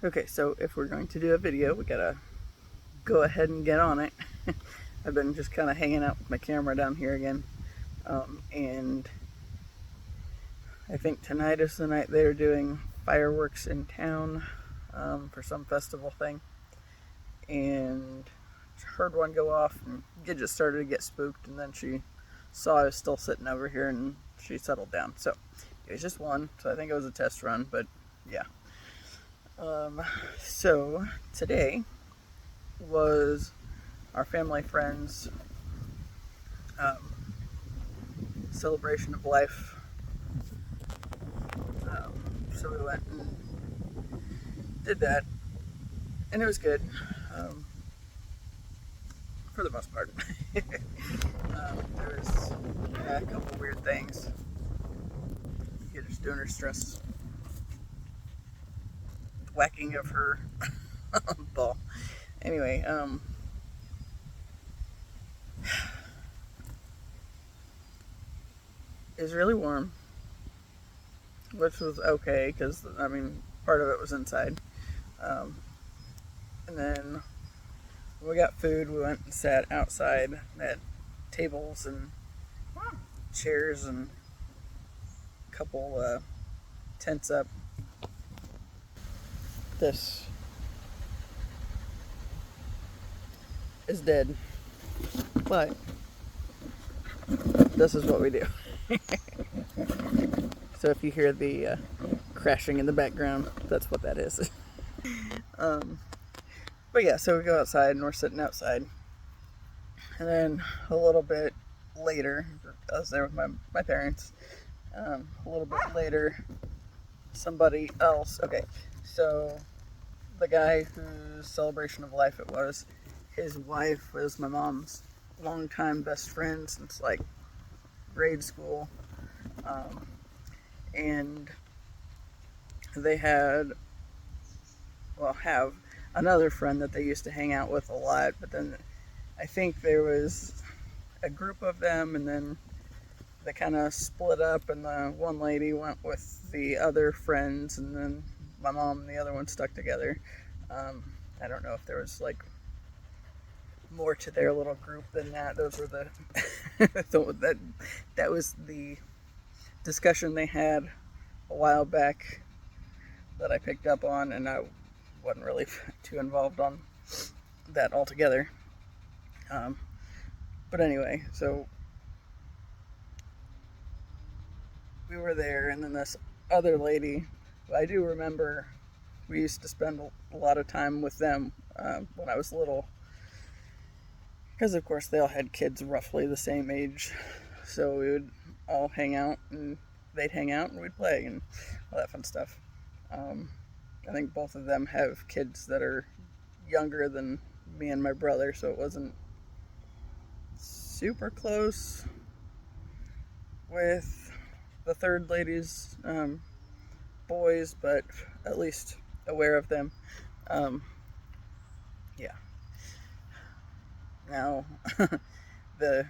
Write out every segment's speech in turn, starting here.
Okay, so if we're going to do a video, we gotta go ahead and get on it. I've been just kind of hanging out with my camera down here again. And I think tonight is the night they're doing fireworks in town for some festival thing. And heard one go off, and Gidget started to get spooked, and then she saw I was still sitting over here, and she settled down. So it was just one, so I think it was a test run, but yeah. So today was our family friends um, celebration of life. So we went and did that, and it was good for the most part. There was a couple weird things. You're just doing her stress whacking of her ball. Anyway, it was really warm, which was okay because I mean part of it was inside. Um, and then when we got food, we went and sat outside at tables and chairs and a couple tents up. This is dead, but this is what we do. So if you hear the crashing in the background, that's what that is. um, but yeah, so we go outside and we're sitting outside. And then a little bit later, I was there with my parents. A little bit later, somebody else. Okay, so the guy whose celebration of life it was, his wife was my mom's longtime best friend since like grade school. And they had, well, have another friend that they used to hang out with a lot, but then I think there was a group of them, and then they kind of split up, and the one lady went with the other friends, and then my mom and the other one stuck together. I don't know if there was like more to their little group than that. Those were the that was the discussion they had a while back that I picked up on, and I wasn't really too involved on that altogether. But anyway, so we were there, and then this other lady, I do remember we used to spend a lot of time with them when I was little, because of course they all had kids roughly the same age, so we would all hang out, and they'd hang out, and we'd play, and all that fun stuff. I think both of them have kids that are younger than me and my brother, so it wasn't super close with the third lady's boys, but at least aware of them. Um, yeah. Now, the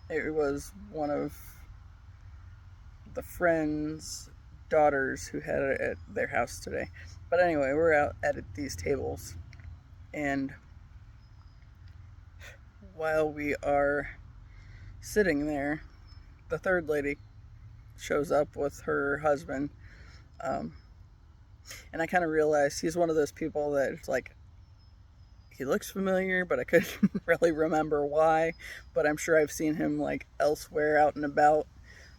it was one of the friends' daughters who had it at their house today. But anyway, we're out at these tables, and while we are sitting there, the third lady shows up with her husband. Um, and I kind of realized he's one of those people that it's like, he looks familiar, but I couldn't really remember why. But I'm sure I've seen him like elsewhere out and about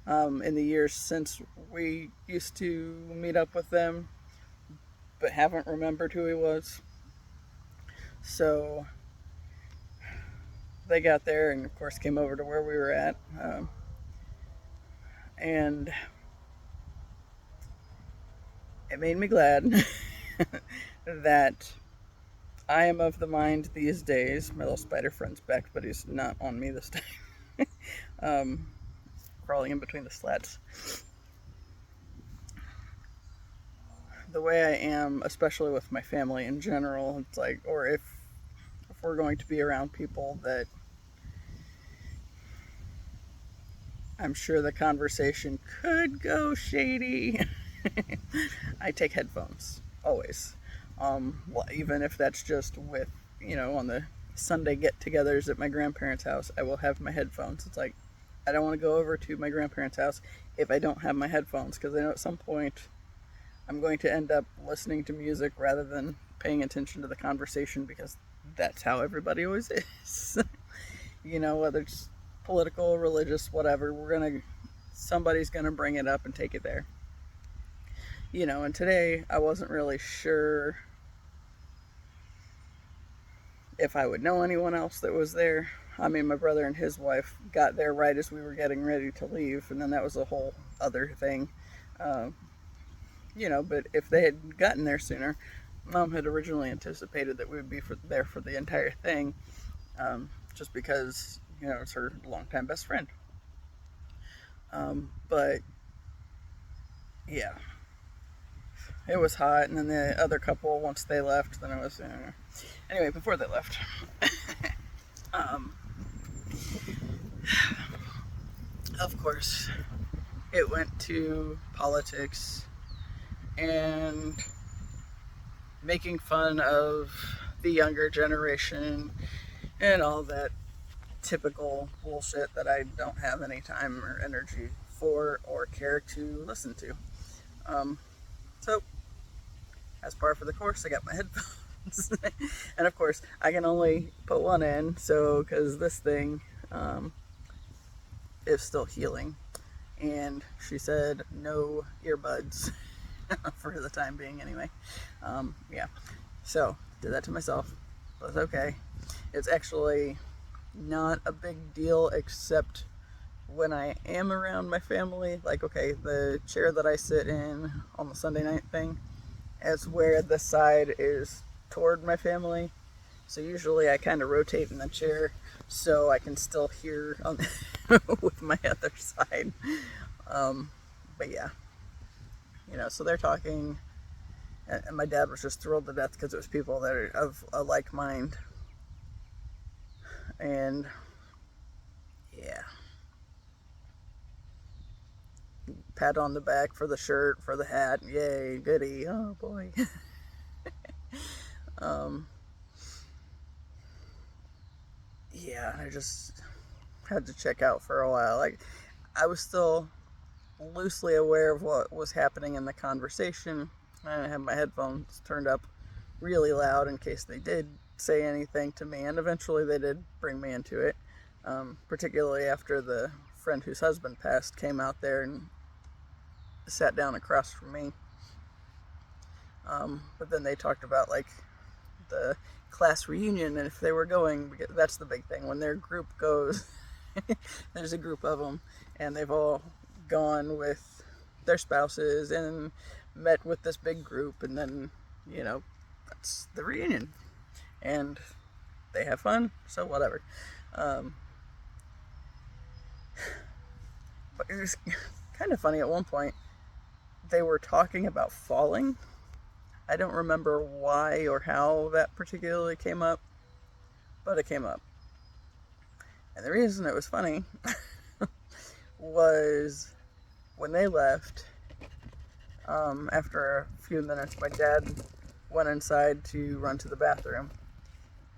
in the years since we used to meet up with them, but haven't remembered who he was. So they got there and, of course, came over to where we were at. And it made me glad that I am of the mind these days. My little spider friend's back, but he's not on me this time. Crawling in between the slats. The way I am, especially with my family in general, it's like, or if we're going to be around people that I'm sure the conversation could go shady, I take headphones. always. Well, even if that's just with, on the Sunday get-togethers at my grandparents' house, I will have my headphones. It's like I don't want to go over to my grandparents' house if I don't have my headphones, because I know at some point I'm going to end up listening to music rather than paying attention to the conversation, because that's how everybody always is. Whether it's political, religious, whatever, somebody's gonna bring it up and take it there. And today I wasn't really sure if I would know anyone else that was there. I mean, my brother and his wife got there right as we were getting ready to leave, and then that was a whole other thing. But if they had gotten there sooner, Mom had originally anticipated that we would be there for the entire thing, just because, it's her longtime best friend. But, yeah. It was hot, and then the other couple, once they left, then it was... Anyway, before they left... of course, it went to politics and making fun of the younger generation and all that typical bullshit that I don't have any time or energy for or care to listen to. So, as par for the course, I got my headphones. And of course, I can only put one in, so, because this thing is still healing. And she said no earbuds for the time being, anyway. Yeah. So, did that to myself. But it's okay. It's actually not a big deal, except when I am around my family. Like, okay, the chair that I sit in on the Sunday night thing is where the side is toward my family. So usually I kind of rotate in the chair so I can still hear on with my other side. But yeah, so they're talking, and my dad was just thrilled to death because it was people that are of a like mind. And yeah, pat on the back for the shirt, for the hat, yay, goody, oh boy. Yeah, I just had to check out for a while. Like, I was still loosely aware of what was happening in the conversation. I had my headphones turned up really loud in case they did say anything to me, and eventually they did bring me into it, particularly after the friend whose husband passed came out there and sat down across from me. But then they talked about, like, the class reunion, and if they were going, because that's the big thing, when their group goes, there's a group of them, and they've all gone with their spouses and met with this big group, and then, that's the reunion, and they have fun, so whatever. But it was kind of funny. At one point they were talking about falling. I don't remember why or how that particularly came up, but it came up. And the reason it was funny was when they left, after a few minutes, my dad went inside to run to the bathroom.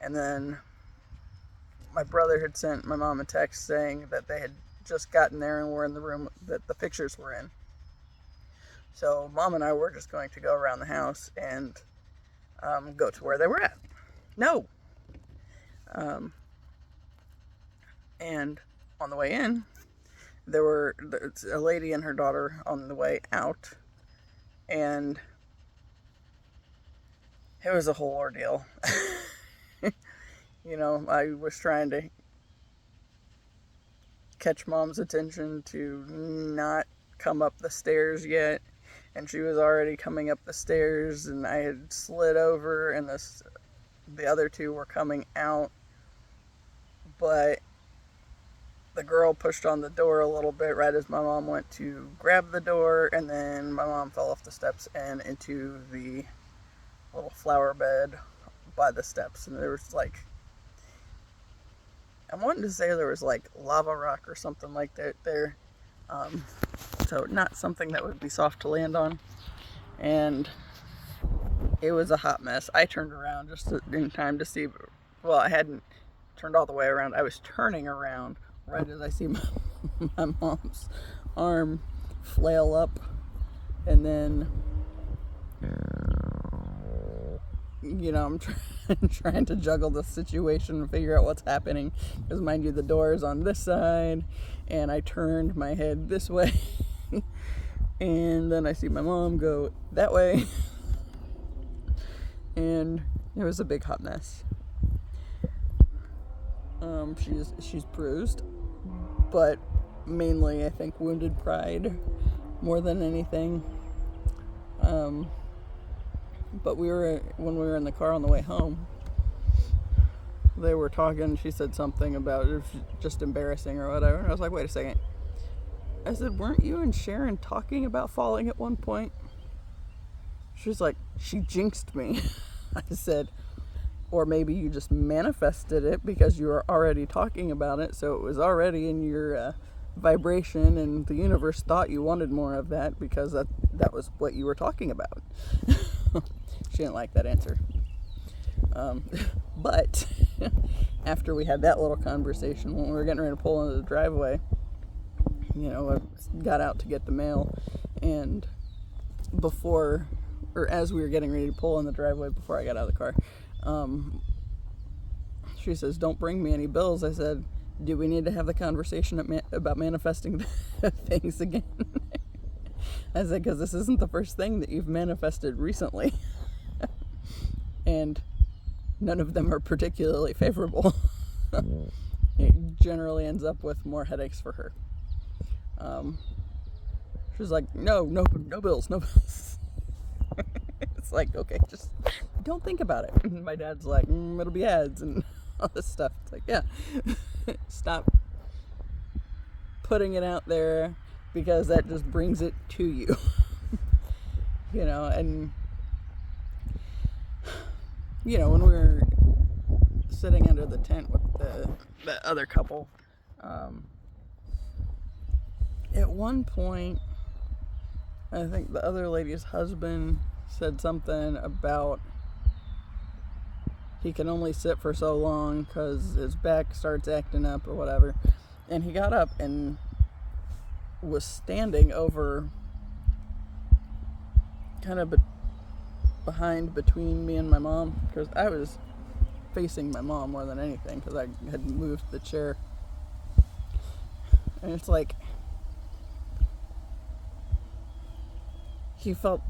And then my brother had sent my mom a text saying that they had just gotten there and were in the room that the pictures were in. So Mom and I were just going to go around the house and go to where they were at. No. And on the way in, there's a lady and her daughter on the way out, and it was a whole ordeal. I was trying to catch Mom's attention to not come up the stairs yet, and she was already coming up the stairs, and I had slid over, and the other two were coming out, but the girl pushed on the door a little bit right as my mom went to grab the door, and then my mom fell off the steps and into the little flower bed by the steps, and there was I'm wanting to say there was lava rock or something like that there. So not something that would be soft to land on. And It was a hot mess. I turned around just in time to see, well, I hadn't turned all the way around. I was turning around right as I see my mom's arm flail up, and then, you know, I'm trying to juggle the situation and figure out what's happening, because mind you, the door is on this side, and I turned my head this way, and then I see my mom go that way, and it was a big hot mess. She's bruised, but mainly I think wounded pride more than anything. But when we were in the car on the way home, they were talking. She said something about it was just embarrassing or whatever, and I was like, wait a second. I said, weren't you and Sharon talking about falling at one point? She's like, she jinxed me. I said, or maybe you just manifested it because you were already talking about it, so it was already in your vibration, and the universe thought you wanted more of that because that was what you were talking about. She didn't like that answer. But after we had that little conversation, when we were getting ready to pull into the driveway, you know, I got out to get the mail, and as we were getting ready to pull in the driveway before I got out of the car, she says, don't bring me any bills. I said, do we need to have the conversation about manifesting things again? I said, because this isn't the first thing that you've manifested recently. And none of them are particularly favorable. It generally ends up with more headaches for her. She's like, no bills, no bills. It's like, okay, just don't think about it. And my dad's like, it'll be ads and all this stuff. It's like, yeah, stop putting it out there, because that just brings it to you. You know, and you know, when we were sitting under the tent with the other couple, at one point, I think the other lady's husband said something about he can only sit for so long because his back starts acting up or whatever. And he got up and was standing over, kind of behind between me and my mom, because I was facing my mom more than anything because I had moved the chair. And it's like, he felt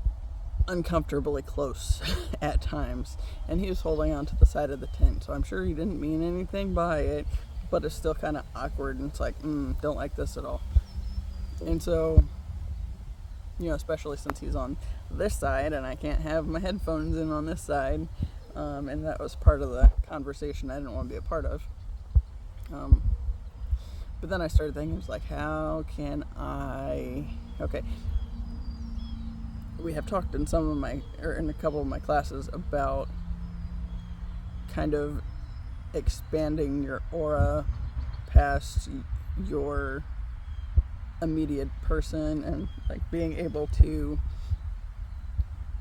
uncomfortably close at times, and he was holding on to the side of the tent, so I'm sure he didn't mean anything by it, but it's still kind of awkward, and it's like, don't like this at all. And so, you know, especially since he's on this side and I can't have my headphones in on this side, and that was part of the conversation I didn't want to be a part of. But then I started thinking, it's like, how can okay, we have talked in in a couple of my classes about kind of expanding your aura past your immediate person, and like being able to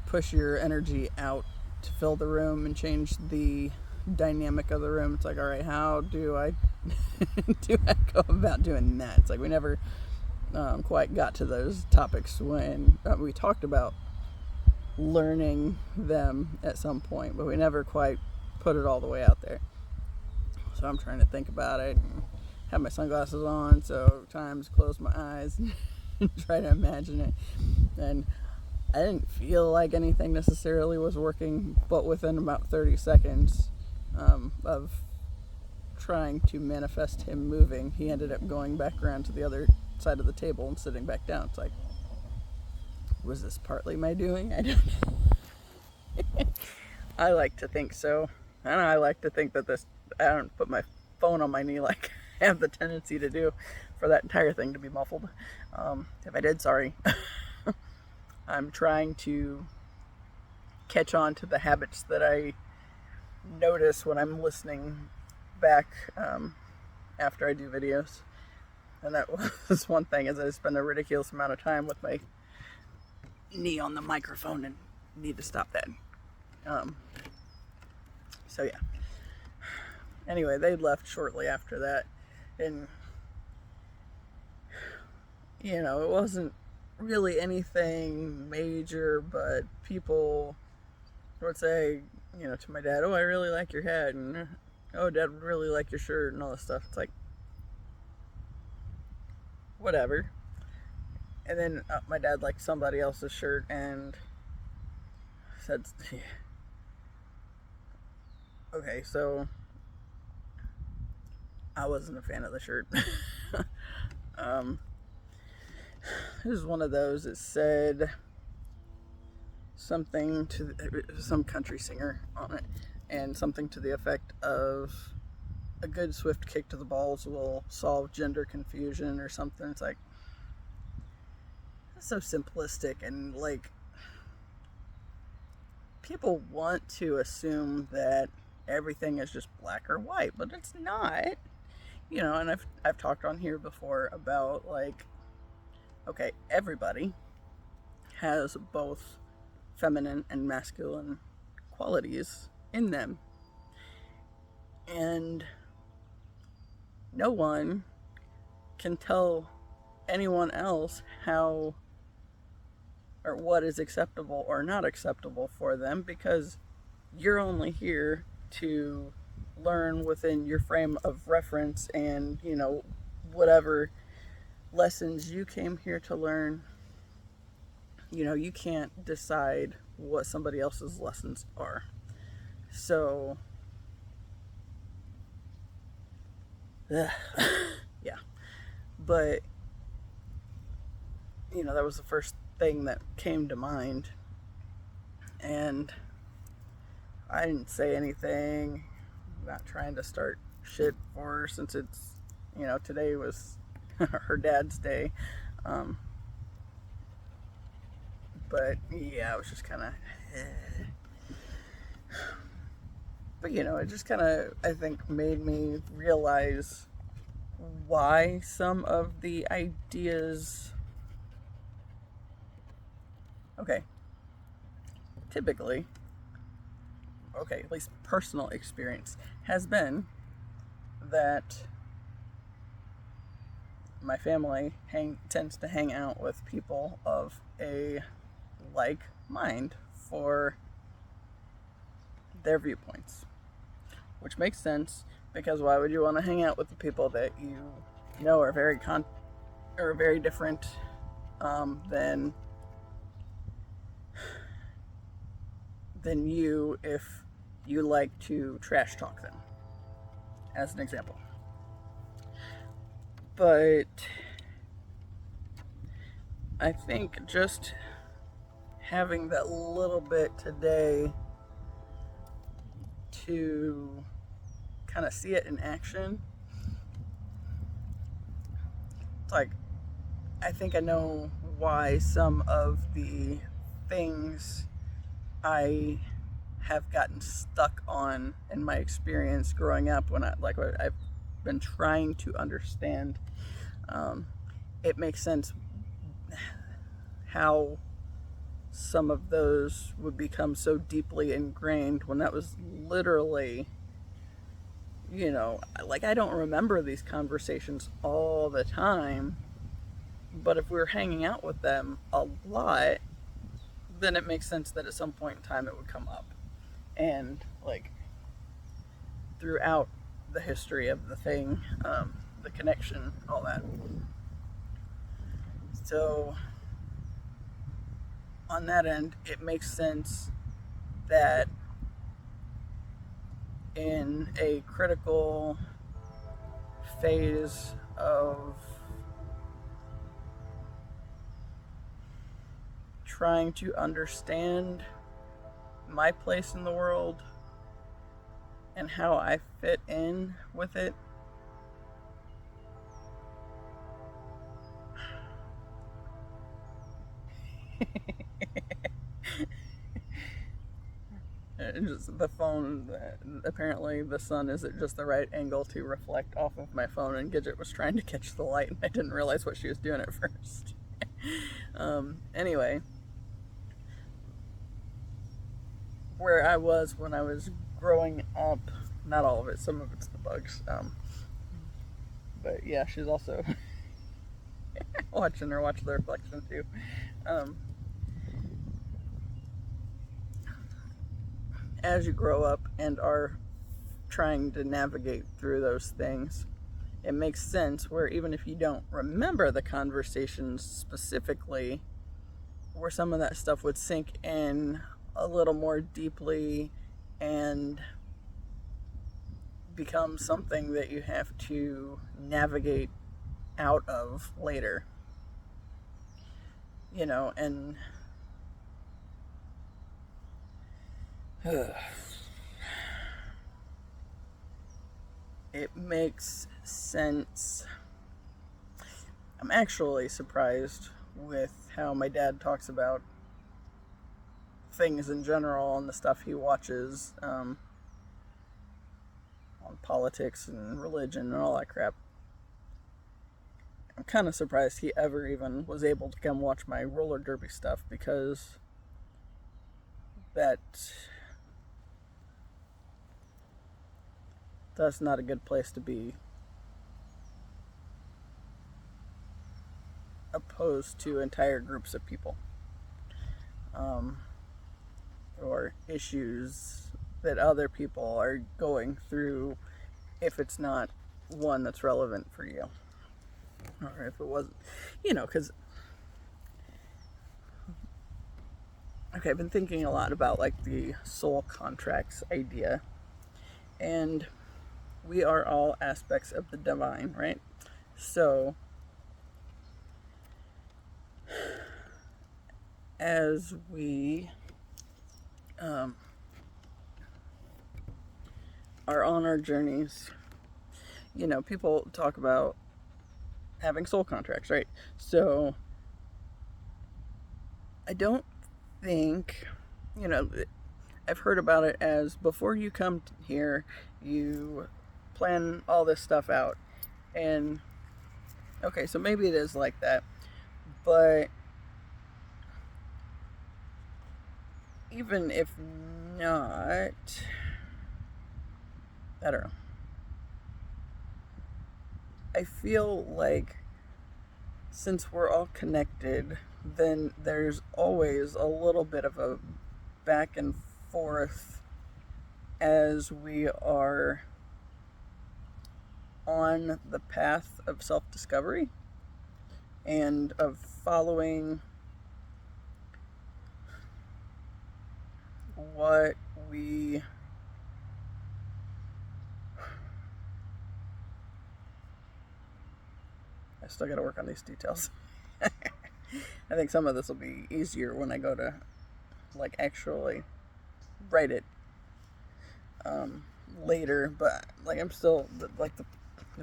push your energy out to fill the room and change the dynamic of the room. It's like, all right, how do I go about doing that? It's like we never quite got to those topics when we talked about learning them at some point, but we never quite put it all the way out there. So I'm trying to think about it and have my sunglasses on, so times close my eyes and try to imagine it. And I didn't feel like anything necessarily was working, but within about 30 seconds of trying to manifest him moving, he ended up going back around to the other side of the table and sitting back down. It's like, was this partly my doing? I don't know. I like to think so. And I like to think that I don't put my phone on my knee like I have the tendency to do, for that entire thing to be muffled. If I did, sorry. I'm trying to catch on to the habits that I notice when I'm listening back after I do videos. And that was one thing, is I spend a ridiculous amount of time with my knee on the microphone and need to stop that. Um, so yeah. Anyway, they left shortly after that, and you know, it wasn't really anything major, but people would say, you know, to my dad, "Oh, I really like your hat," and "Oh, Dad would really like your shirt," and all this stuff. It's like, whatever. And then my dad liked somebody else's shirt and said, "Okay, so I wasn't a fan of the shirt." um, it was one of those that said something to some country singer on it, and something to the effect of a good swift kick to the balls will solve gender confusion or something. It's like, that's so simplistic, and like, people want to assume that everything is just black or white, but it's not. You know, and I've talked on here before about, like, okay, everybody has both feminine and masculine qualities in them. And no one can tell anyone else how or what is acceptable or not acceptable for them, because you're only here to learn within your frame of reference, and, you know, whatever lessons you came here to learn. You know, you can't decide what somebody else's lessons are. So, yeah. But, you know, that was the first thing that came to mind. And I didn't say anything, not trying to start shit for her, since it's, you know, today was her dad's day. But yeah, it was just kind of, but you know, it just kind of, I think, made me realize why some of the ideas, okay, typically, okay, at least personal experience has been that my family tends to hang out with people of a like mind for their viewpoints, which makes sense, because why would you want to hang out with the people that you know are very different than you, if you like to trash talk them, as an example. But I think just having that little bit today to kind of see it in action, it's like, I think I know why some of the things I have gotten stuck on in my experience growing up, when I've been trying to understand, it makes sense how some of those would become so deeply ingrained, when that was literally, you know, like, I don't remember these conversations all the time, but if we were hanging out with them a lot, then it makes sense that at some point in time it would come up. And, like, throughout the history of the thing, the connection, all that. So, on that end, it makes sense that in a critical phase of trying to understand my place in the world and how I fit in with it, just the phone, apparently the sun is at just the right angle to reflect off of my phone, and Gidget was trying to catch the light, and I didn't realize what she was doing at first. Anyway, where I was when I was growing up. Not all of it, some of it's the bugs. But yeah, she's also watching her watch the reflection too. Um, as you grow up and are trying to navigate through those things, it makes sense where even if you don't remember the conversations specifically, where some of that stuff would sink in a little more deeply and become something that you have to navigate out of later. You know, and it makes sense. I'm actually surprised with how my dad talks about things in general and the stuff he watches on politics and religion and all that crap. I'm kind of surprised he ever even was able to come watch my roller derby stuff, because that's not a good place to be opposed to entire groups of people, or issues that other people are going through, if it's not one that's relevant for you, or if it wasn't, because okay, I've been thinking a lot about like the soul contracts idea, and we are all aspects of the divine, right? So as we are on our journeys, people talk about having soul contracts, right? So I don't think, I've heard about it as before you come here, you plan all this stuff out. And okay, so maybe it is like that, but even if not, I don't know. I feel like since we're all connected, then there's always a little bit of a back and forth as we are on the path of self-discovery and of following what we I still got to work on these details. I think some of this will be easier when I go to like actually write it later, but like I'm still like the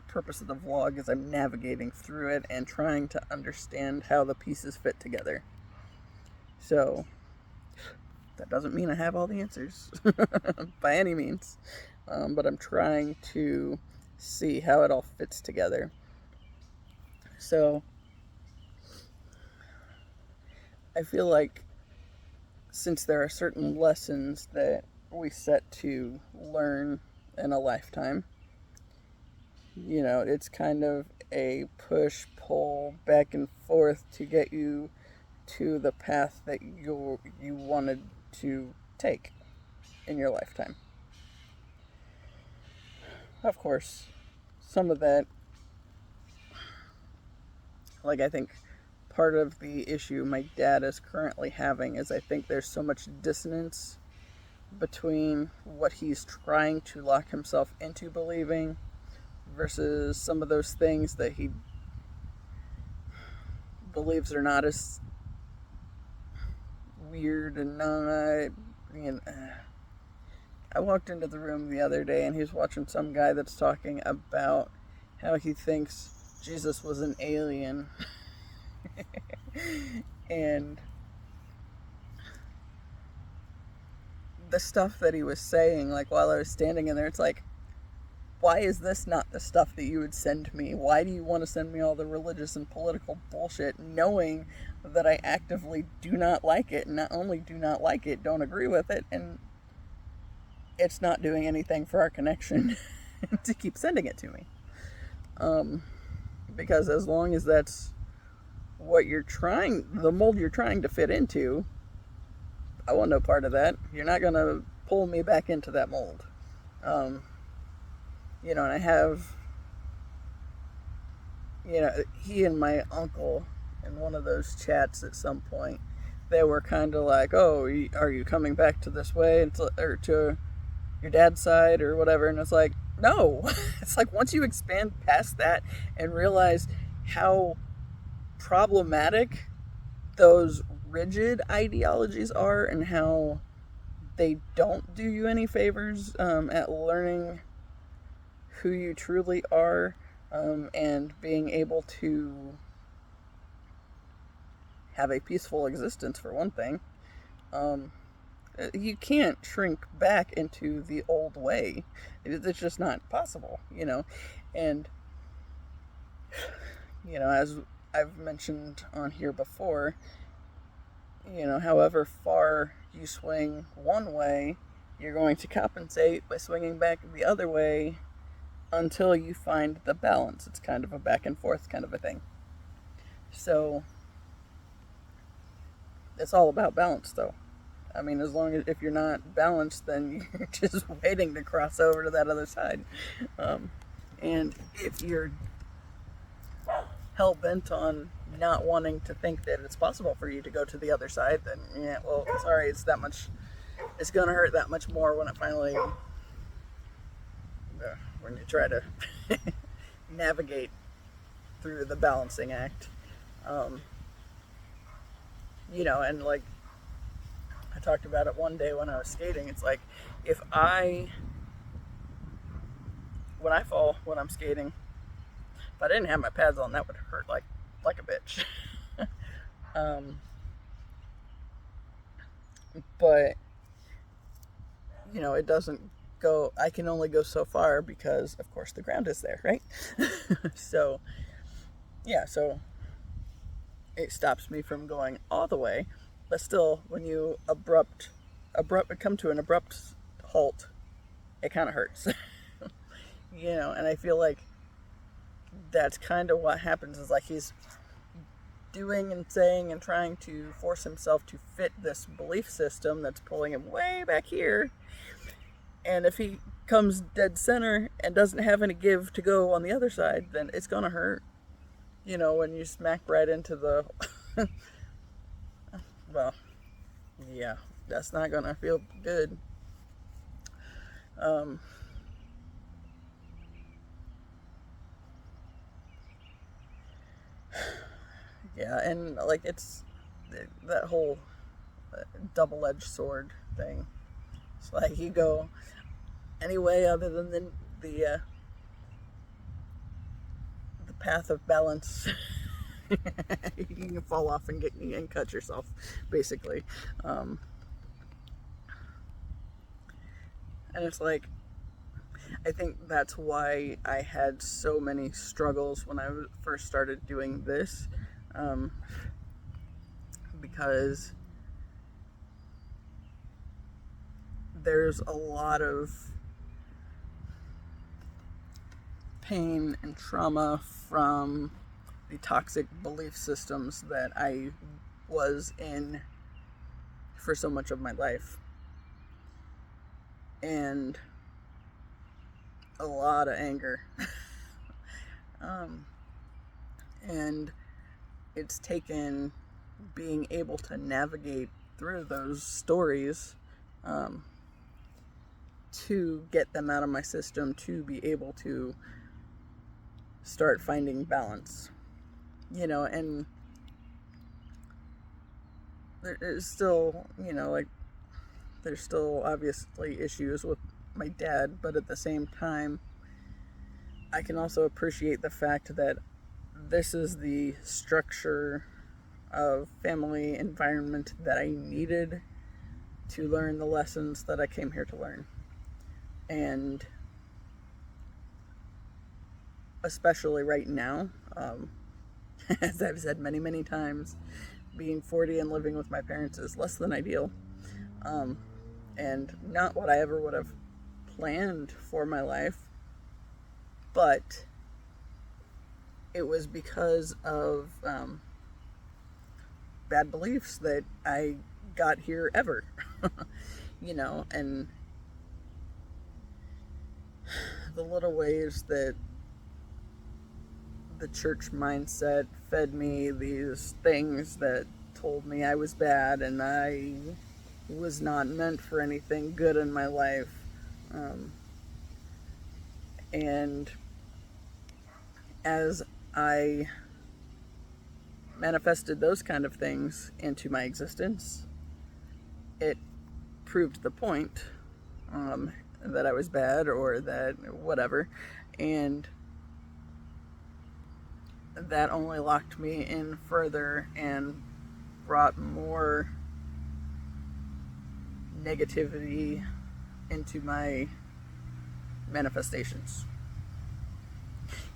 purpose of the vlog is I'm navigating through it and trying to understand how the pieces fit together. So that doesn't mean I have all the answers by any means, but I'm trying to see how it all fits together. So I feel like since there are certain lessons that we set to learn in a lifetime, it's kind of a push, pull, back and forth to get you to the path that you wanted to take in your lifetime. Of course, some of that, like I think part of the issue my dad is currently having is I think there's so much dissonance between what he's trying to lock himself into believing versus some of those things that he believes are not as weird and not, I walked into the room the other day and he was watching some guy that's talking about how he thinks Jesus was an alien. And the stuff that he was saying, like while I was standing in there, it's like, why is this not the stuff that you would send me? Why do you want to send me all the religious and political bullshit, knowing that I actively do not like it, and not only do not like it, don't agree with it, and it's not doing anything for our connection to keep sending it to me. Because as long as that's what you're trying, the mold you're trying to fit into, I want no part of that. You're not going to pull me back into that mold. And I have, he and my uncle in one of those chats at some point, they were kind of like, oh, are you coming back to this way, or to your dad's side or whatever? And it's like, no. It's like once you expand past that and realize how problematic those rigid ideologies are and how they don't do you any favors at learning who you truly are, and being able to have a peaceful existence, for one thing. You can't shrink back into the old way. It's just not possible, And, as I've mentioned on here before, however far you swing one way, you're going to compensate by swinging back the other way until you find the balance. It's kind of a back and forth kind of a thing. So, it's all about balance, though. I mean, as long as if you're not balanced, then you're just waiting to cross over to that other side. And if you're hell bent on not wanting to think that it's possible for you to go to the other side, then yeah, well, sorry, it's going to hurt that much more when it finally, when you try to navigate through the balancing act. And like I talked about it one day when I was skating, it's like when I fall when I'm skating, if I didn't have my pads on, that would hurt like a bitch. But it doesn't go. I can only go so far because, of course, the ground is there, right? So it stops me from going all the way. But still, when you come to an abrupt halt, it kind of hurts. And I feel like that's kind of what happens, is like he's doing and saying and trying to force himself to fit this belief system that's pulling him way back here. And if he comes dead center and doesn't have any give to go on the other side, then it's going to hurt. When you smack right into the... well, yeah, that's not going to feel good. Yeah, and like it's that whole double-edged sword thing. It's like you go any way other than the path of balance, you can fall off and cut yourself, basically. And it's like, I think that's why I had so many struggles when I first started doing this, because there's a lot of pain and trauma from the toxic belief systems that I was in for so much of my life. And a lot of anger. And it's taken being able to navigate through those stories to get them out of my system, to be able to start finding balance. And there's still, there's still obviously issues with my dad, but at the same time, I can also appreciate the fact that this is the structure of family environment that I needed to learn the lessons that I came here to learn. And especially right now, as I've said many, many times, being 40 and living with my parents is less than ideal. And not what I ever would have planned for my life, but it was because of bad beliefs that I got here ever. And the little ways that the church mindset fed me these things that told me I was bad and I was not meant for anything good in my life. And as I manifested those kind of things into my existence, it proved the point that I was bad or that whatever. And that only locked me in further and brought more negativity into my manifestations.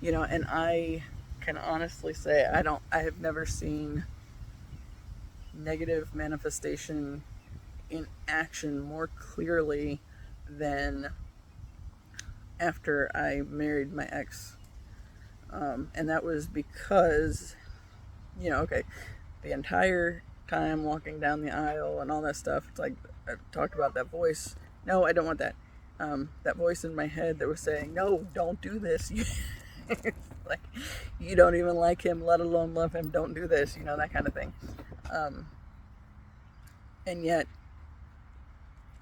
And I can honestly say I have never seen negative manifestation in action more clearly than after I married my ex. And that was because, the entire time walking down the aisle and all that stuff, it's like I talked about that voice. No, I don't want that. That voice in my head that was saying, no, don't do this. Like, you don't even like him, let alone love him. Don't do this, that kind of thing. And yet,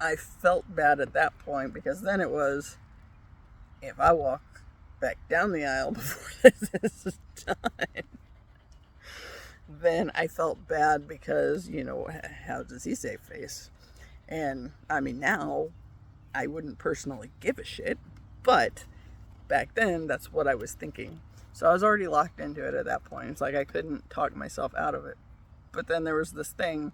I felt bad at that point because then it was, if I walk back down the aisle before this is done, then I felt bad because, how does he save face? And I mean, now I wouldn't personally give a shit, but back then that's what I was thinking. So I was already locked into it at that point. It's like I couldn't talk myself out of it. But then there was this thing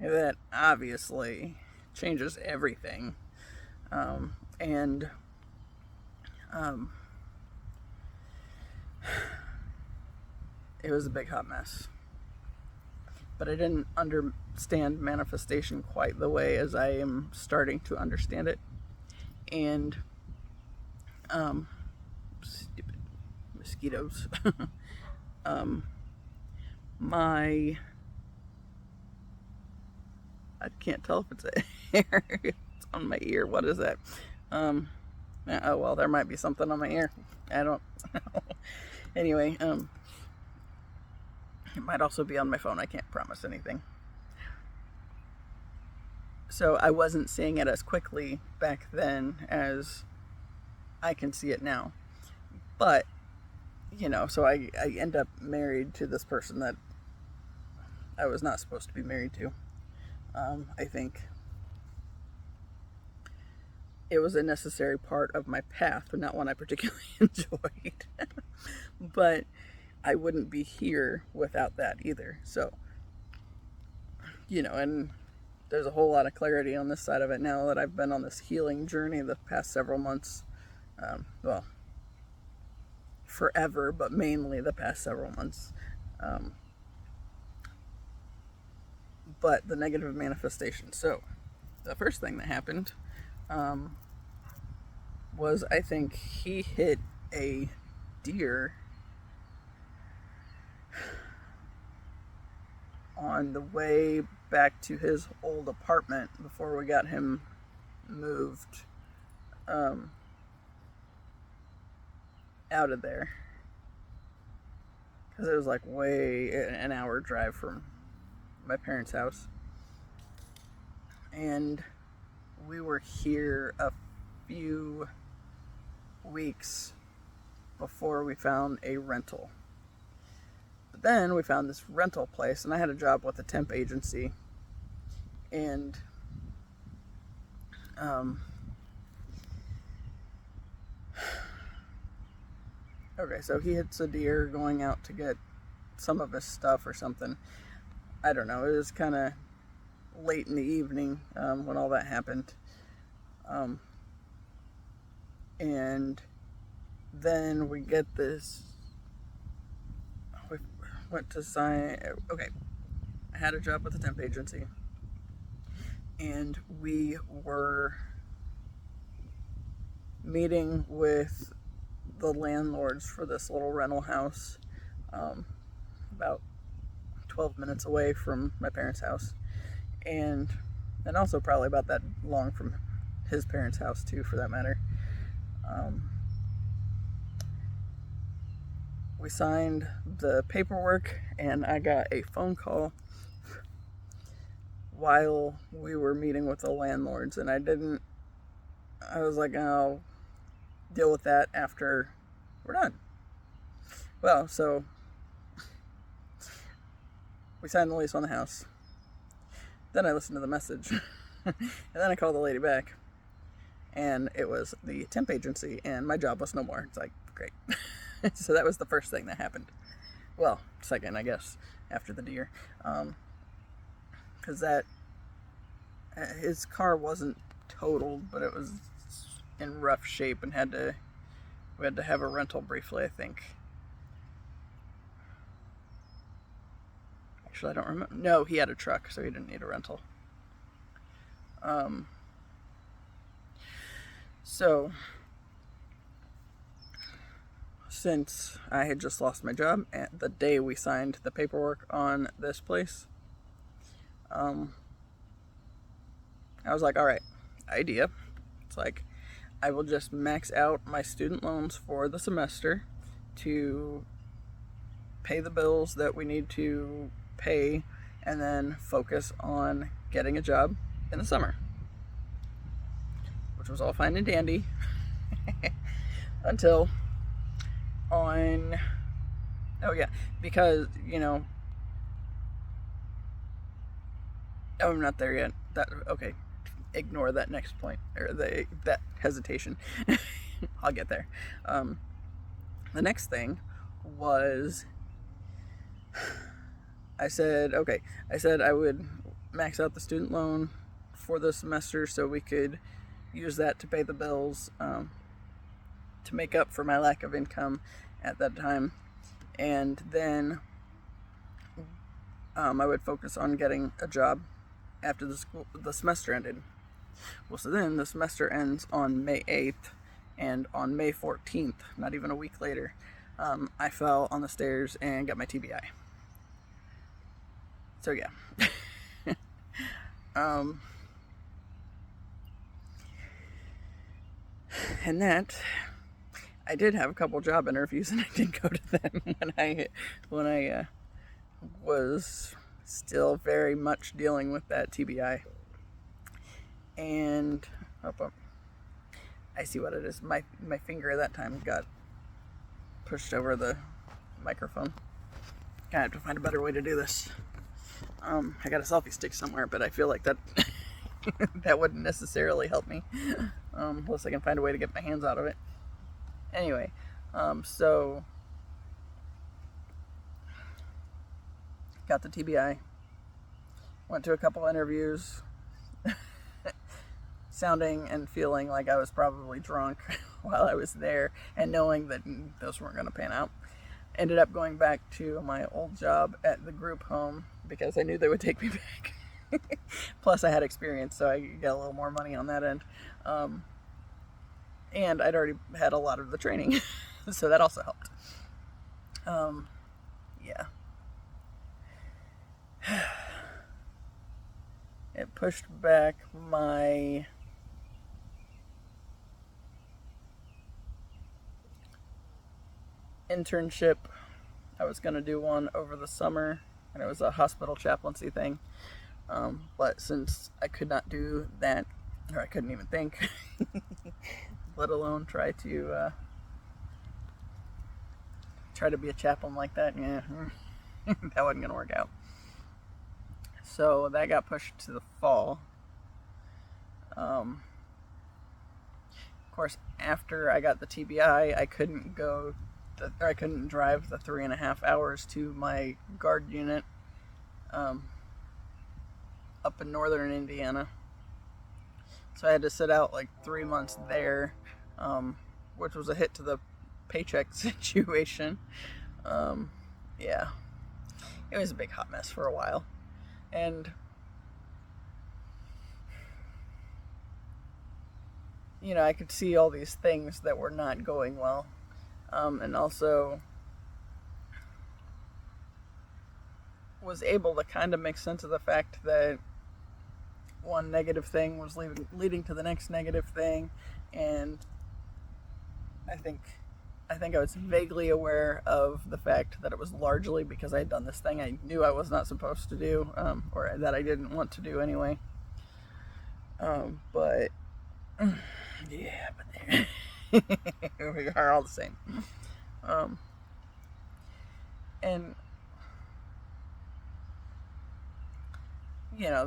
that obviously changes everything. It was a big hot mess. But I didn't understand manifestation quite the way as I am starting to understand it. And stupid mosquitoes. I can't tell if it's a hair. It's on my ear. What is that? Oh well, there might be something on my ear. I don't know. Anyway, it might also be on my phone. I can't promise anything. So I wasn't seeing it as quickly back then as I can see it now. But, so I end up married to this person that I was not supposed to be married to. I think it was a necessary part of my path, but not one I particularly enjoyed. But I wouldn't be here without that either. So, and there's a whole lot of clarity on this side of it now that I've been on this healing journey the past several months. Well, forever, but mainly the past several months. But the negative manifestation. So, the first thing that happened was I think he hit a deer on the way back to his old apartment before we got him moved out of there, because it was like way an hour drive from my parents' house, and we were here a few weeks before we found a rental. But then we found this rental place, and I had a job with a temp agency, and okay, so he hits a deer going out to get some of his stuff or something. I don't know, it was kind of late in the evening when all that happened. And then we get this, we went to sign, okay, I had a job with the temp agency, and we were meeting with the landlords for this little rental house, about 12 minutes away from my parents' house, and also probably about that long from his parents' house too, for that matter. We signed the paperwork, and I got a phone call while we were meeting with the landlords, and I was like, I'll deal with that after we're done. Well, so we signed the lease on the house. Then I listened to the message, and then I called the lady back, and it was the temp agency, and my job was no more. It's like, great. So that was the first thing that happened. Well, second, I guess, after the deer. Because his car wasn't totaled, but it was in rough shape, and we had to have a rental briefly, I think. Actually, I don't remember. No, he had a truck, so he didn't need a rental. So, since I had just lost my job at the day we signed the paperwork on this place, I was like, all right, idea. It's like, I will just max out my student loans for the semester to pay the bills that we need to pay, and then focus on getting a job in the summer. Which was all fine and dandy until because, I'm not there yet. Okay, ignore that next point, or that hesitation. I'll get there. The next thing was, I said I would max out the student loan for the semester so we could use that to pay the bills, to make up for my lack of income at that time, and then I would focus on getting a job after the semester ended. Well, so then the semester ends on May 8th, and on May 14th, not even a week later, I fell on the stairs and got my TBI. So yeah. And that, I did have a couple job interviews, and I did go to them when I was still very much dealing with that TBI. And I see what it is. My finger at that time got pushed over the microphone. I have to find a better way to do this. I got a selfie stick somewhere, but I feel like that that wouldn't necessarily help me, unless I can find a way to get my hands out of it. Anyway, so got the TBI, went to a couple interviews, sounding and feeling like I was probably drunk while I was there, and knowing that those weren't going to pan out. Ended up going back to my old job at the group home because I knew they would take me back. Plus I had experience, so I got a little more money on that end. And I'd already had a lot of the training, so that also helped. Yeah. It pushed back my internship. I was going to do one over the summer, and it was a hospital chaplaincy thing. But since I could not do that, or I couldn't even think, let alone try to be a chaplain like that, yeah, that wasn't going to work out. So that got pushed to the fall. Of course, after I got the TBI, I couldn't drive the 3.5 hours to my guard unit up in northern Indiana. So I had to sit out like 3 months there, which was a hit to the paycheck situation. Yeah, it was a big hot mess for a while. And I could see all these things that were not going well. And also was able to kind of make sense of the fact that one negative thing was leading to the next negative thing. And I think I was vaguely aware of the fact that it was largely because I had done this thing I knew I was not supposed to do, or that I didn't want to do anyway. But yeah, but we are all the same. And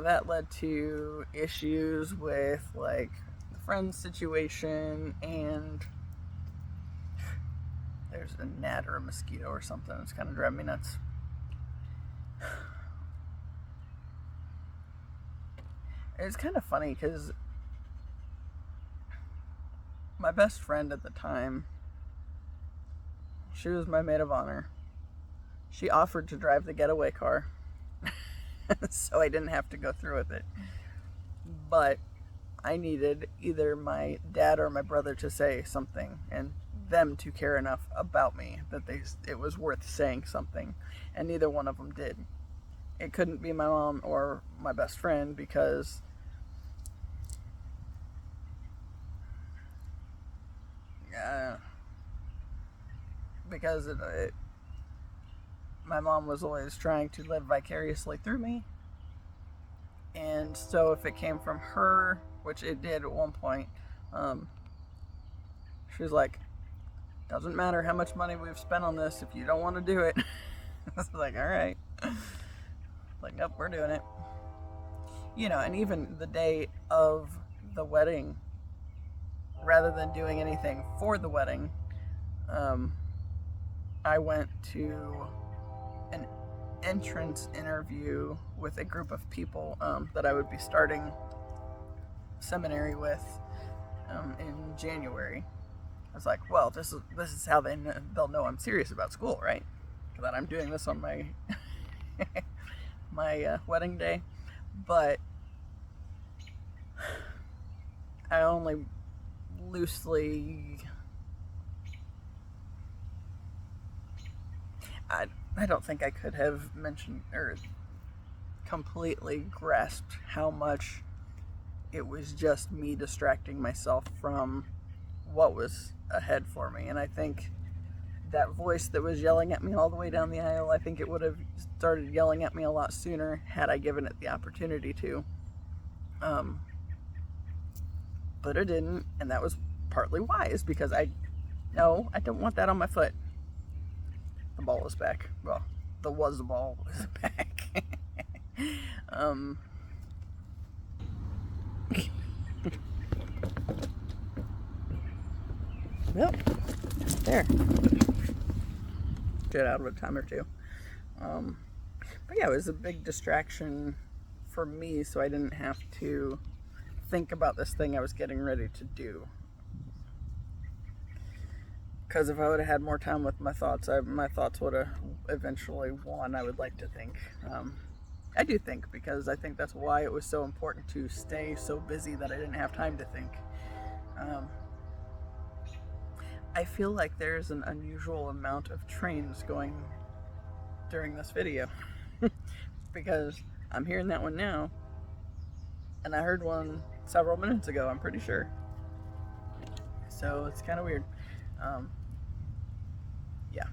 that led to issues with like the friend's situation, and there's a gnat or a mosquito or something. It's kind of driving me nuts. It's kind of funny because my best friend at the time, she was my maid of honor. She offered to drive the getaway car so I didn't have to go through with it. But I needed either my dad or my brother to say something, and them to care enough about me that it was worth saying something, and neither one of them did. It couldn't be my mom or my best friend because my mom was always trying to live vicariously through me, and so if it came from her, which it did at one point, she was like, doesn't matter how much money we've spent on this, if you don't want to do it. I was like, all right. Like, nope, we're doing it. And even the day of the wedding, rather than doing anything for the wedding, I went to an entrance interview with a group of people that I would be starting seminary with in January. I was like, well, this is how they'll know I'm serious about school, right? That I'm doing this on my my wedding day. But I only loosely, I don't think I could have mentioned or completely grasped how much it was just me distracting myself from what was ahead for me. And I think that voice that was yelling at me all the way down the aisle, I think it would have started yelling at me a lot sooner had I given it the opportunity to. But it didn't, and that was partly wise, because I don't want that on my foot. The ball is back. Well, the ball is back. Well, there. Get out of a time or two. But yeah, it was a big distraction for me, so I didn't have to think about this thing I was getting ready to do. Because if I would have had more time with my thoughts, my thoughts would have eventually won, I would like to think. I do think, because I think that's why it was so important to stay so busy that I didn't have time to think. I feel like there's an unusual amount of trains going during this video. Because I'm hearing that one now, and I heard one several minutes ago, I'm pretty sure. So it's kind of weird. Yeah.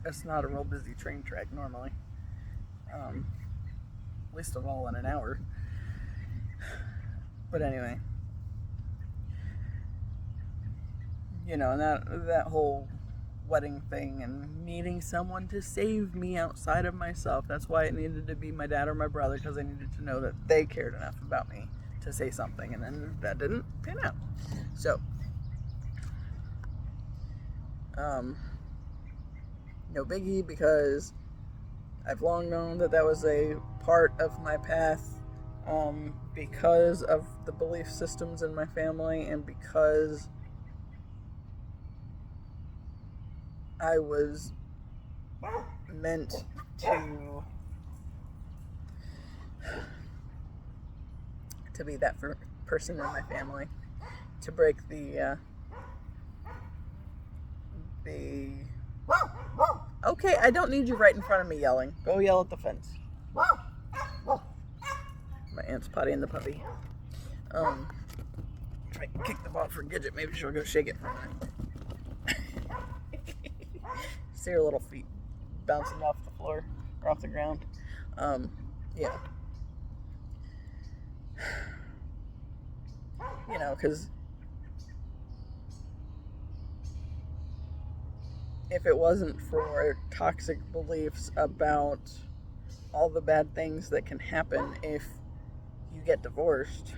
It's not a real busy train track normally. Least of all in an hour. But anyway. And that whole wedding thing and needing someone to save me outside of myself, that's why it needed to be my dad or my brother, because I needed to know that they cared enough about me to say something, and then that didn't pan out. So no biggie, because I've long known that was a part of my path, because of the belief systems in my family, and because I was meant to be that for person in my family to break the okay, I don't need you right in front of me yelling. Go yell at the fence. My aunt's pottying the puppy. If I can kick the ball for Gidget, maybe she'll go shake it for a minute. See her little feet bouncing off the floor or off the ground. Yeah. You know, because if it wasn't for toxic beliefs about all the bad things that can happen if you get divorced,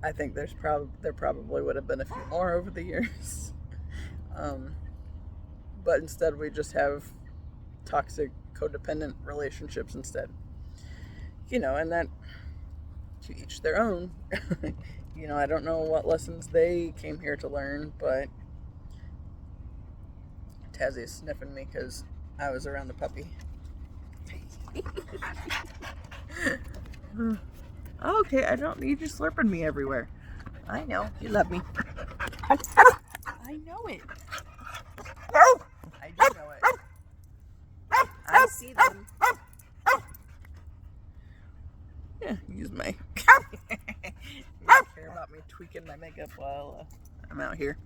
I think there probably would have been a few more over the years. But instead we just have toxic codependent relationships instead. You know, and that, to each their own. You know, I don't know what lessons they came here to learn, but Tazzy is sniffing me because I was around the puppy. Okay, I don't need you slurping me everywhere. I know, you love me. I know it. I do know it. I see them. Yeah, use my... You don't care about me tweaking my makeup while I'm out here.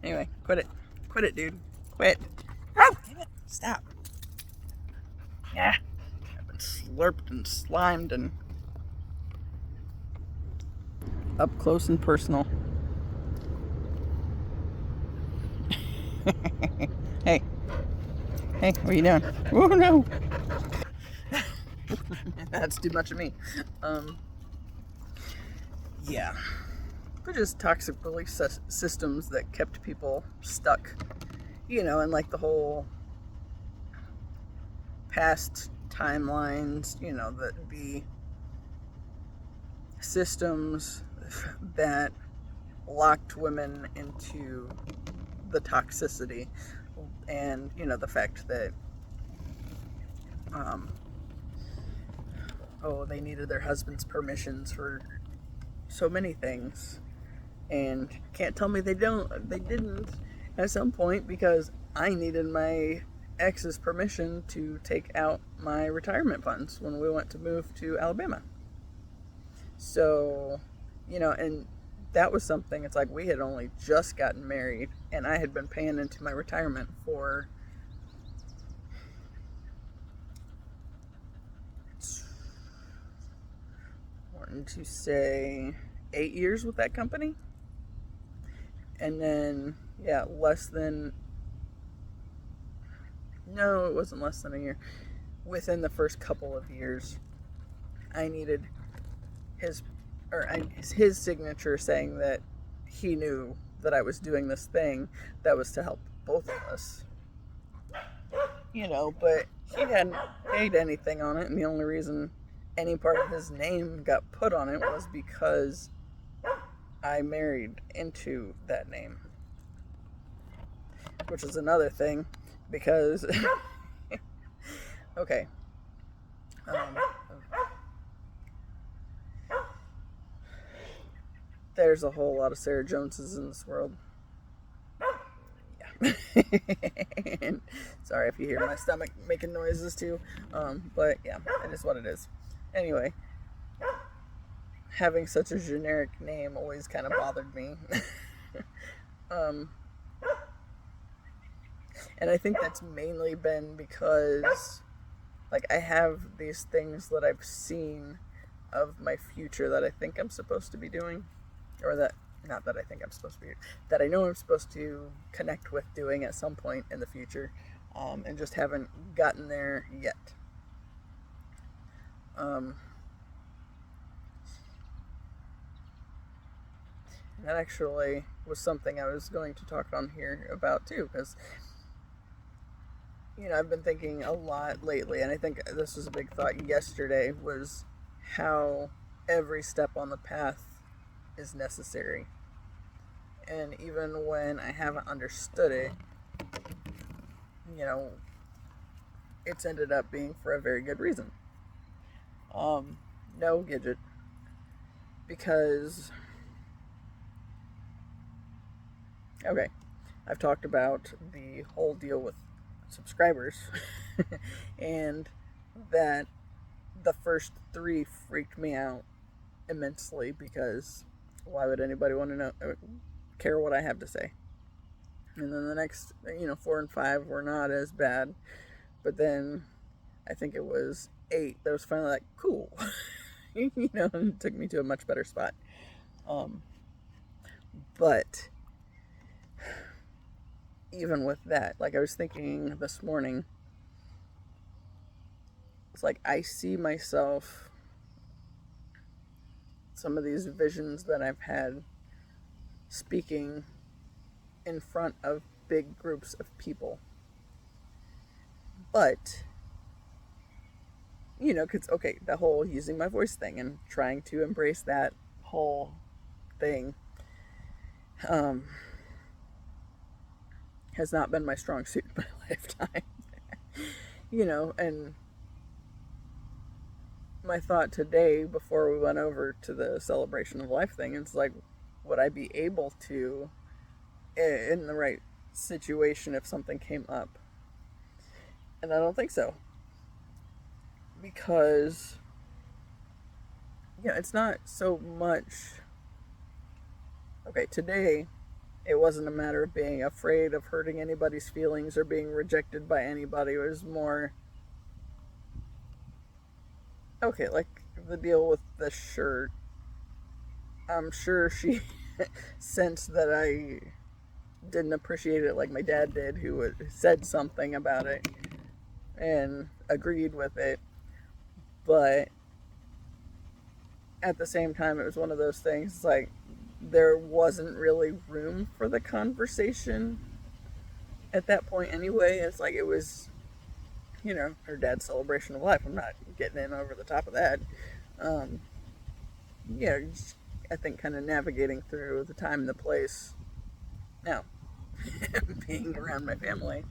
Anyway, quit it. Quit it, dude. Quit. Damn it. Stop. Yeah. I've been slurped and slimed and up close and personal. Hey. Hey, what are you doing? Oh, no. That's too much of me. Yeah. But just toxic belief systems that kept people stuck. You know, and like the whole past timelines, you know, that be systems that locked women into the toxicity, and, you know, the fact that they needed their husband's permissions for so many things, and can't tell me they didn't at some point, because I needed my ex's permission to take out my retirement funds when we went to move to Alabama. So, you know, and that was something, it's like we had only just gotten married, and I had been paying into my retirement for to say 8 years with that company. And then, yeah, no, it wasn't less than a year. Within the first couple of years, I needed his signature saying that he knew that I was doing this thing that was to help both of us. You know, but he hadn't paid anything on it, and the only reason any part of his name got put on it was because I married into that name. Which is another thing, because okay. There's a whole lot of Sarah Joneses in this world. Yeah. And sorry if you hear my stomach making noises too. But yeah, it is what it is. Anyway, having such a generic name always kind of bothered me. And I think that's mainly been because, like, I have these things that I've seen of my future that I think I'm supposed to be doing, or that, not that I think I'm supposed to be, that I know I'm supposed to connect with doing at some point in the future, and just haven't gotten there yet. That actually was something I was going to talk on here about too, because, you know, I've been thinking a lot lately, and I think this was a big thought yesterday, was how every step on the path is necessary. And even when I haven't understood it, you know, it's ended up being for a very good reason. No, Gidget. because, okay, I've talked about the whole deal with subscribers and that the first 3 freaked me out immensely because why would anybody want to care what I have to say? And then the next, 4 and 5 were not as bad, but then I think it was 8 that was finally like, cool. And it took me to a much better spot. But even with that, like I was thinking this morning, it's like I see myself, some of these visions that I've had, speaking in front of big groups of people. But, because, okay, the whole using my voice thing and trying to embrace that whole thing has not been my strong suit in my lifetime. And my thought today before we went over to the celebration of life thing, it's like, would I be able to, in the right situation, if something came up? And I don't think so. Because, it's not so much, okay, today, it wasn't a matter of being afraid of hurting anybody's feelings or being rejected by anybody. It was more, okay, like the deal with the shirt. I'm sure she sensed that I didn't appreciate it like my dad did, who said something about it and agreed with it. But at the same time, it was one of those things, like, there wasn't really room for the conversation at that point anyway. It's like it was, her dad's celebration of life. I'm not getting in over the top of that. Just, I think, kind of navigating through the time and the place. Now, being around my family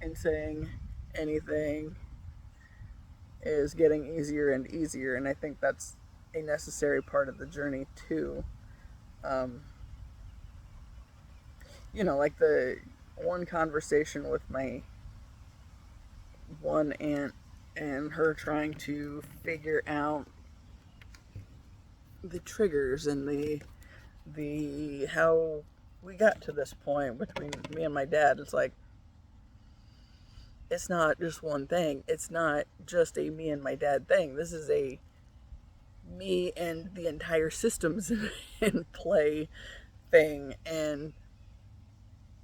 and saying anything is getting easier and easier, and I think that's a necessary part of the journey too. Like the one conversation with my one aunt and her trying to figure out the triggers and the how we got to this point between me and my dad. It's like, it's not just one thing. It's not just a me and my dad thing. This is a me and the entire systems in play thing, and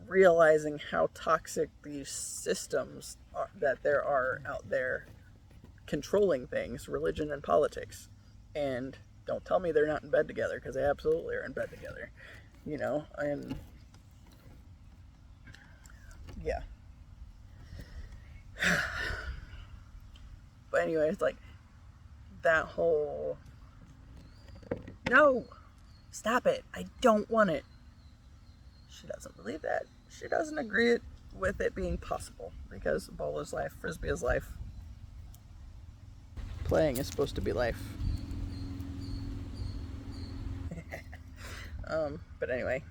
realizing how toxic these systems are, that there are out there controlling things, religion and politics. And don't tell me they're not in bed together, because they absolutely are in bed together, and yeah. But anyway, it's like that whole, no, stop it, I don't want it. She doesn't believe that. She doesn't agree with it being possible, because ball is life, frisbee is life, playing is supposed to be life. But anyway,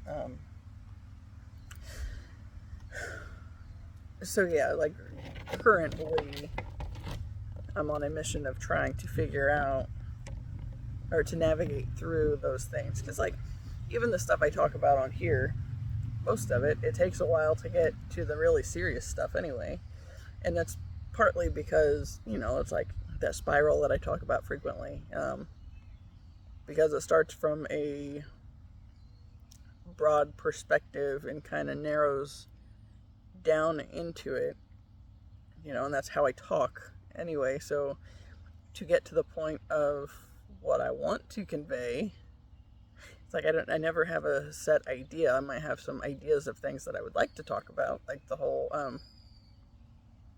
so yeah, like currently I'm on a mission of trying to figure out, or to navigate through those things, because like even the stuff I talk about on here, most of it takes a while to get to the really serious stuff anyway. And that's partly because, it's like that spiral that I talk about frequently, because it starts from a broad perspective and kind of narrows down into it, and that's how I talk anyway. So to get to the point of what I want to convey, it's like I never have a set idea. I might have some ideas of things that I would like to talk about, like the whole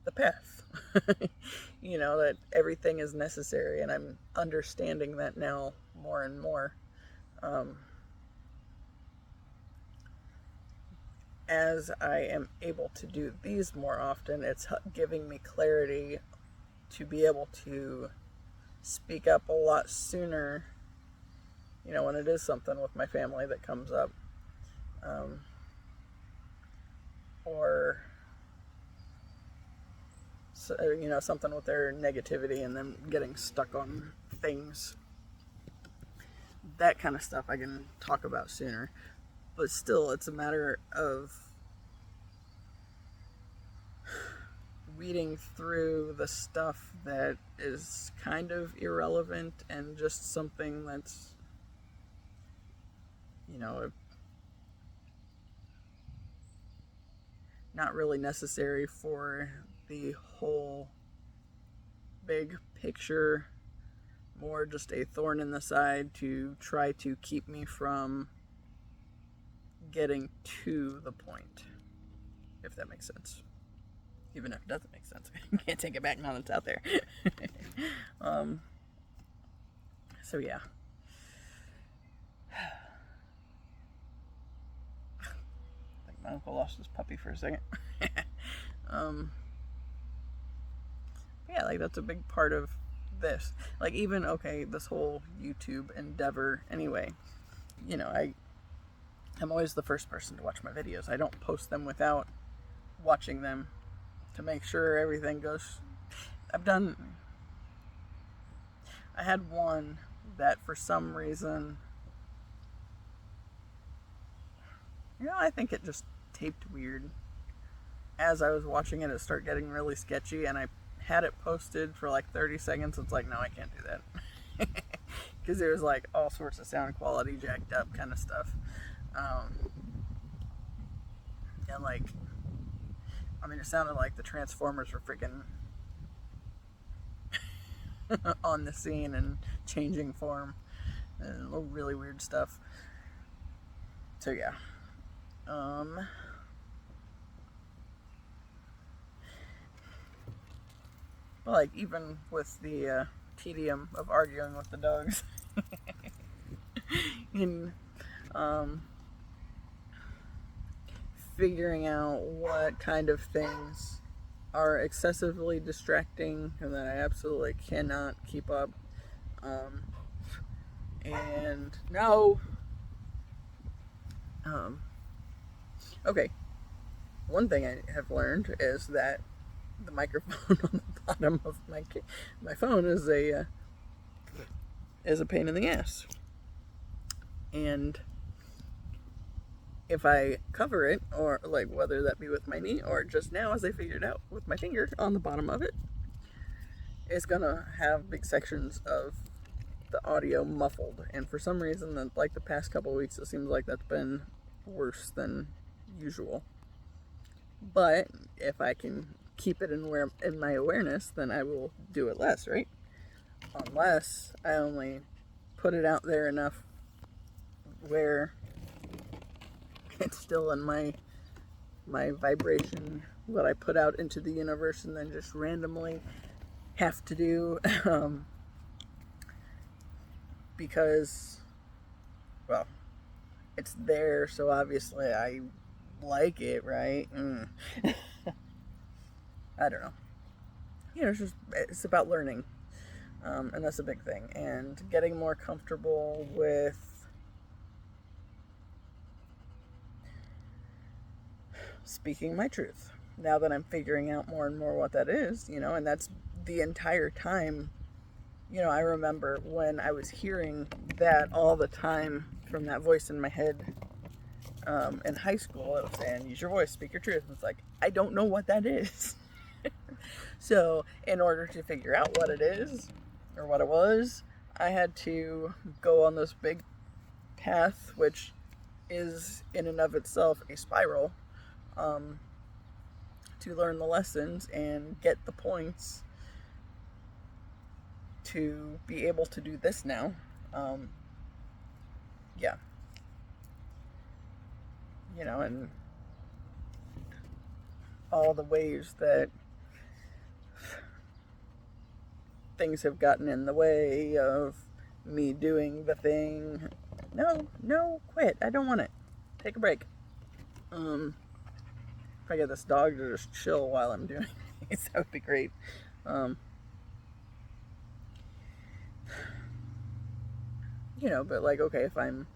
the path. That everything is necessary, and I'm understanding that now more and more. As I am able to do these more often, it's giving me clarity to be able to speak up a lot sooner you know, when it is something with my family that comes up, um, or so, you know, something with their negativity and them getting stuck on things, that kind of stuff I can talk about sooner. But still, it's a matter of weeding through the stuff that is kind of irrelevant and just something that's, you know, not really necessary for the whole big picture, more just a thorn in the side to try to keep me from getting to the point, if that makes sense. Even if it doesn't make sense, I can't take it back now that it's out there. So yeah. I think my uncle lost his puppy for a second. Yeah, like that's a big part of this. Like even, okay, this whole YouTube endeavor anyway, you know, I'm always the first person to watch my videos. I don't post them without watching them to make sure everything goes. I had one that for some reason, you know, I think it just taped weird. As I was watching it started getting really sketchy, and I had it posted for like 30 seconds. It's like, no, I can't do that. Because there was like all sorts of sound quality jacked up kind of stuff. And like, I mean, it sounded like the Transformers were freaking on the scene and changing form. And really weird stuff. So yeah. Well, like even with the tedium of arguing with the dogs, and figuring out what kind of things are excessively distracting and that I absolutely cannot keep up. And no. Okay. One thing I have learned is that the microphone on the bottom of my phone is a pain in the ass. And if I cover it, or like whether that be with my knee or just now as I figured out with my finger on the bottom of it, it's gonna have big sections of the audio muffled. And for some reason, like the past couple of weeks, it seems like that's been worse than usual. But if I can keep it in my awareness, then I will do it less, right? Unless I only put it out there enough where it's still in my vibration, what I put out into the universe, and then just randomly have to do, because, well, it's there, so obviously I like it, right? I don't know. You know, it's about learning, and that's a big thing, and getting more comfortable with speaking my truth. Now that I'm figuring out more and more what that is, you know, and that's the entire time. You know, I remember when I was hearing that all the time from that voice in my head in high school. It was saying, use your voice, speak your truth. And it's like, I don't know what that is. So in order to figure out what it is, or what it was, I had to go on this big path, which is in and of itself a spiral, to learn the lessons and get the points to be able to do this now. Yeah. You know, and all the ways that things have gotten in the way of me doing the thing. No, quit. I don't want it. Take a break. If I get this dog to just chill while I'm doing these, that would be great. but like, okay, if I'm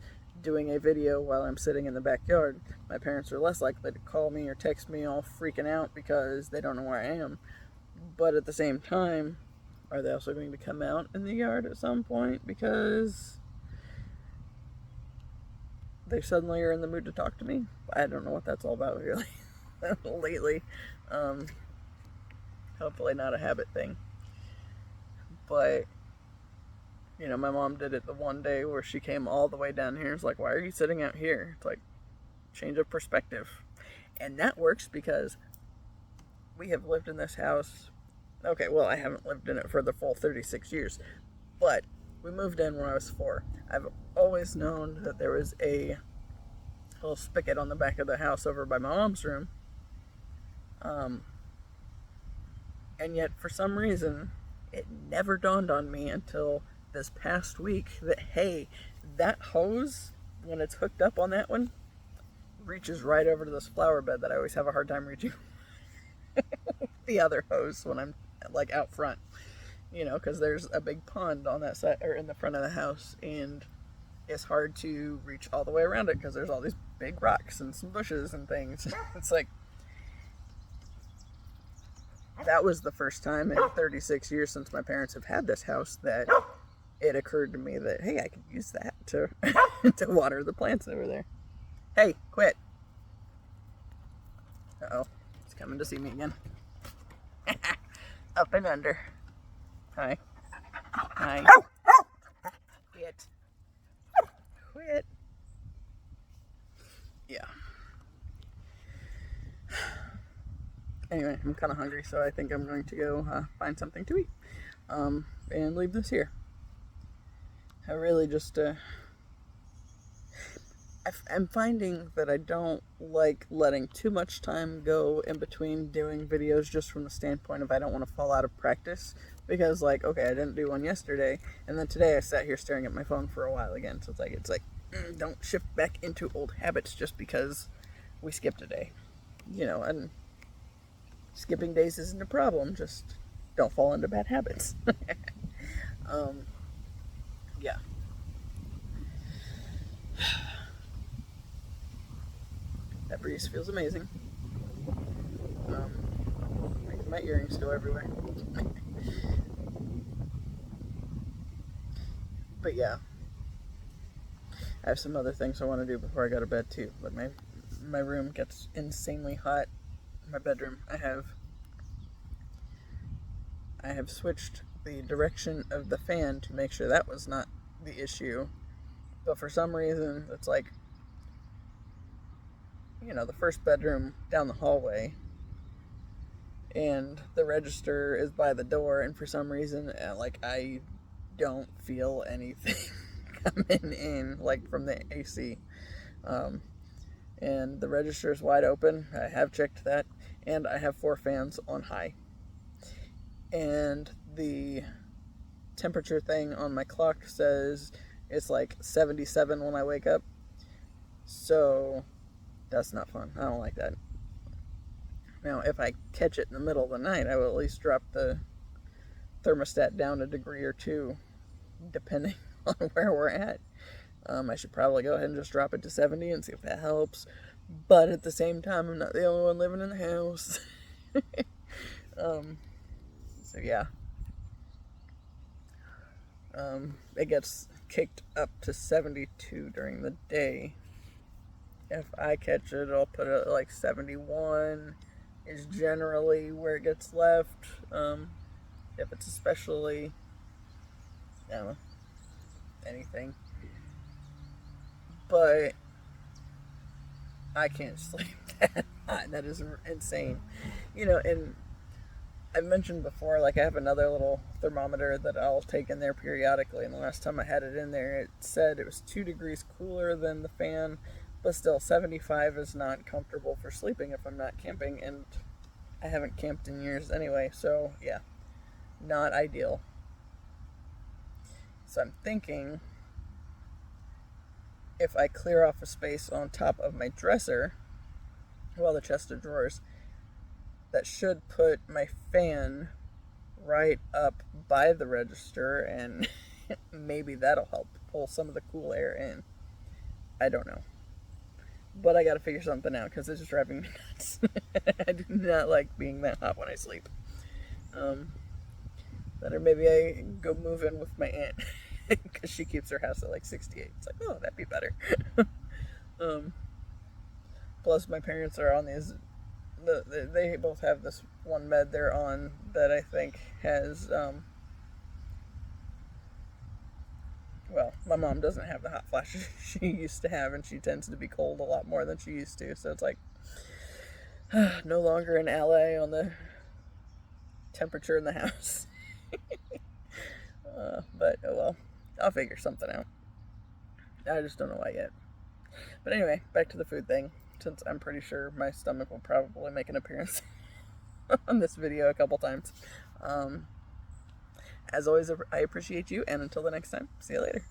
doing a video while I'm sitting in the backyard, my parents are less likely to call me or text me all freaking out because they don't know where I am. But at the same time, are they also going to come out in the yard at some point because they suddenly are in the mood to talk to me? I don't know what that's all about, really. Lately. Hopefully not a habit thing. But, my mom did it the one day where she came all the way down here. It's like, why are you sitting out here? It's like, change of perspective. And that works because we have lived in this house. Okay, well, I haven't lived in it for the full 36 years. But we moved in when I was 4. I've always known that there was a little spigot on the back of the house over by my mom's room. And yet, for some reason, it never dawned on me until this past week that, hey, that hose, when it's hooked up on that one, reaches right over to this flower bed that I always have a hard time reaching the other hose when I'm, like, out front. Because there's a big pond on that side, or in the front of the house, and it's hard to reach all the way around it because there's all these big rocks and some bushes and things. It's like, that was the first time in 36 years since my parents have had this house that it occurred to me that, hey, I could use that to to water the plants over there. Hey, quit. Uh-oh, it's coming to see me again. Up and under. Hi. Hi. Quit. Quit. Yeah. Anyway, I'm kind of hungry, so I think I'm going to go find something to eat and leave this here. I really just, I'm finding that I don't like letting too much time go in between doing videos just from the standpoint of I don't want to fall out of practice. Because, like, okay, I didn't do one yesterday, and then today I sat here staring at my phone for a while again. So it's like, don't shift back into old habits just because we skipped a day. And skipping days isn't a problem, just don't fall into bad habits. Yeah. That breeze feels amazing. Making my earrings go everywhere. But yeah. I have some other things I want to do before I go to bed too. But my room gets insanely hot. My bedroom. I have switched the direction of the fan to make sure that was not the issue. But for some reason, it's like, the first bedroom down the hallway, and the register is by the door, and for some reason, like, I don't feel anything coming in, like, from the AC. And the register is wide open. I have checked that, and I have 4 fans on high. And the temperature thing on my clock says it's like 77 when I wake up. So that's not fun. I don't like that. Now, if I catch it in the middle of the night, I will at least drop the thermostat down a degree or 2, depending on where we're at. I should probably go ahead and just drop it to 70 and see if that helps. But at the same time, I'm not the only one living in the house. So yeah. It gets kicked up to 72 during the day. If I catch it, I'll put it at like 71 is generally where it gets left. If it's especially, I don't know, anything. But I can't sleep that hot. That is insane. And I've mentioned before, like, I have another little thermometer that I'll take in there periodically, and the last time I had it in there, it said it was 2 degrees cooler than the fan, but still, 75 is not comfortable for sleeping if I'm not camping, and I haven't camped in years anyway, so, yeah, not ideal. So I'm thinking, if I clear off a space on top of my dresser, well, the chest of drawers, that should put my fan right up by the register, and maybe that'll help. pull some of the cool air in. I don't know. But I gotta figure something out because it's just driving me nuts. I do not like being that hot when I sleep. Or maybe I go move in with my aunt because she keeps her house at like 68. It's like, oh, that'd be better. Plus, my parents are on these. They both have this one med they're on that I think has. Well, my mom doesn't have the hot flashes she used to have, and she tends to be cold a lot more than she used to. So it's like no longer an ally on the temperature in the house. But oh well, I'll figure something out. I just don't know why yet. But anyway, back to the food thing, since I'm pretty sure my stomach will probably make an appearance on this video a couple times. As always, I appreciate you, and until the next time, see you later.